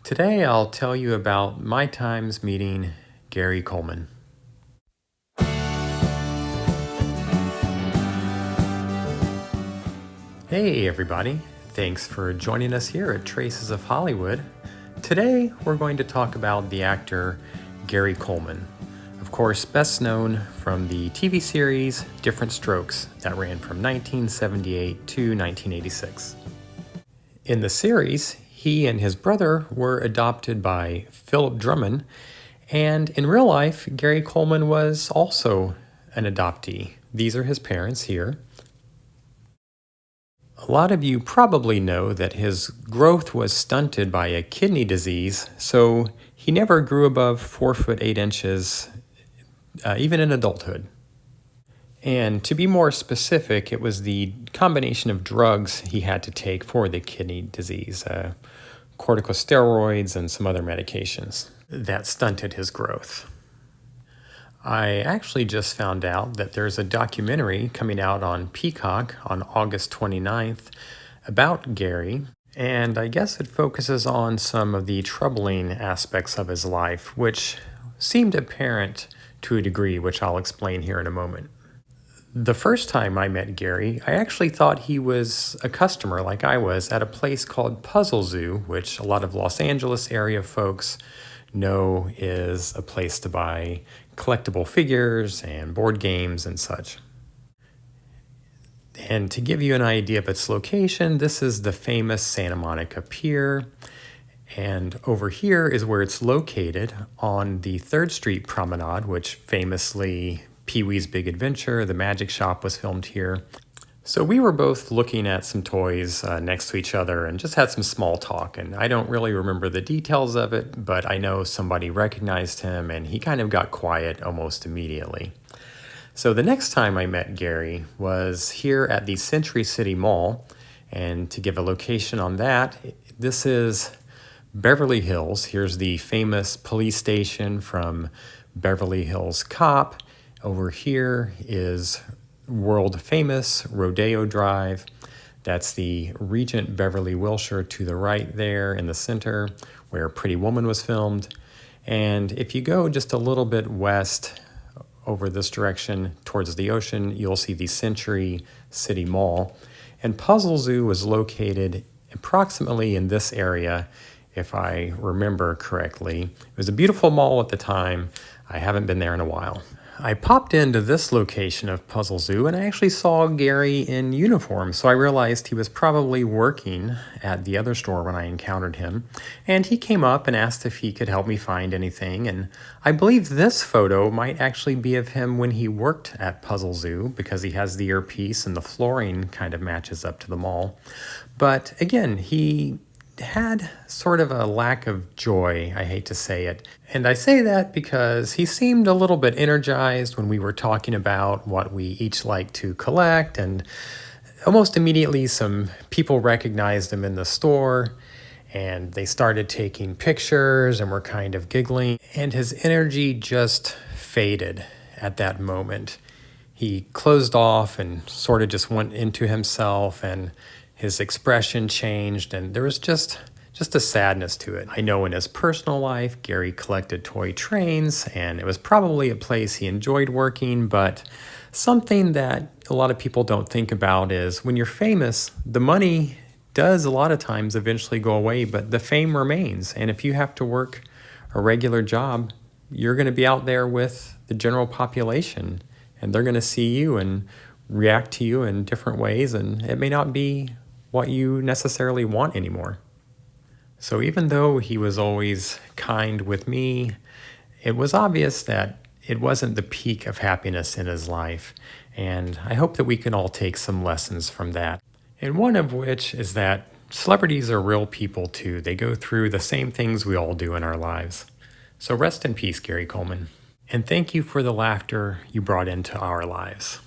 Today I'll tell you about my times meeting Gary Coleman. Hey everybody, thanks for joining us here at Traces of Hollywood. Today we're going to talk about the actor Gary Coleman. Of course, best known from the TV series Diff'rent Strokes that ran from 1978 to 1986. In the series, he and his brother were adopted by Philip Drummond, and in real life, Gary Coleman was also an adoptee. These are his parents here. A lot of you probably know that his growth was stunted by a kidney disease, so he never grew above 4 foot 8 inches, even in adulthood. And to be more specific, it was the combination of drugs he had to take for the kidney disease, corticosteroids and some other medications that stunted his growth. I actually just found out that there's a documentary coming out on Peacock on August 29th about Gary, and I guess it focuses on some of the troubling aspects of his life, which seemed apparent to a degree, which I'll explain here in a moment. The first time I met Gary, I actually thought he was a customer like I was at a place called Puzzle Zoo, which a lot of Los Angeles area folks know is a place to buy collectible figures and board games and such. And to give you an idea of its location, this is the famous Santa Monica Pier. And over here is where it's located on the 3rd Street Promenade, which famously Pee-wee's Big Adventure, the magic shop, was filmed here. So we were both looking at some toys next to each other and just had some small talk. And I don't really remember the details of it, but I know somebody recognized him and he kind of got quiet almost immediately. So the next time I met Gary was here at the Century City Mall. And to give a location on that, this is Beverly Hills. Here's the famous police station from Beverly Hills Cop. Over here is world famous Rodeo Drive. That's the Regent Beverly Wilshire to the right there in the center where Pretty Woman was filmed. And if you go just a little bit west over this direction towards the ocean, you'll see the Century City Mall. And Puzzle Zoo was located approximately in this area, if I remember correctly. It was a beautiful mall at the time. I haven't been there in a while. I popped into this location of Puzzle Zoo and I actually saw Gary in uniform, so I realized he was probably working at the other store when I encountered him. And he came up and asked if he could help me find anything, and I believe this photo might actually be of him when he worked at Puzzle Zoo because he has the earpiece and the flooring kind of matches up to the mall. But again, he had sort of a lack of joy, I hate to say it. And I say that because he seemed a little bit energized when we were talking about what we each like to collect, and almost immediately some people recognized him in the store and they started taking pictures and were kind of giggling, and his energy just faded at that moment. He closed off and sort of just went into himself, and his expression changed, and there was just a sadness to it. I know in his personal life, Gary collected toy trains, and it was probably a place he enjoyed working, but something that a lot of people don't think about is when you're famous, the money does a lot of times eventually go away, but the fame remains. And if you have to work a regular job, you're going to be out there with the general population, and they're going to see you and react to you in different ways, and it may not be what you necessarily want anymore. So even though he was always kind with me, it was obvious that it wasn't the peak of happiness in his life. And I hope that we can all take some lessons from that. And one of which is that celebrities are real people too. They go through the same things we all do in our lives. So rest in peace, Gary Coleman. And thank you for the laughter you brought into our lives.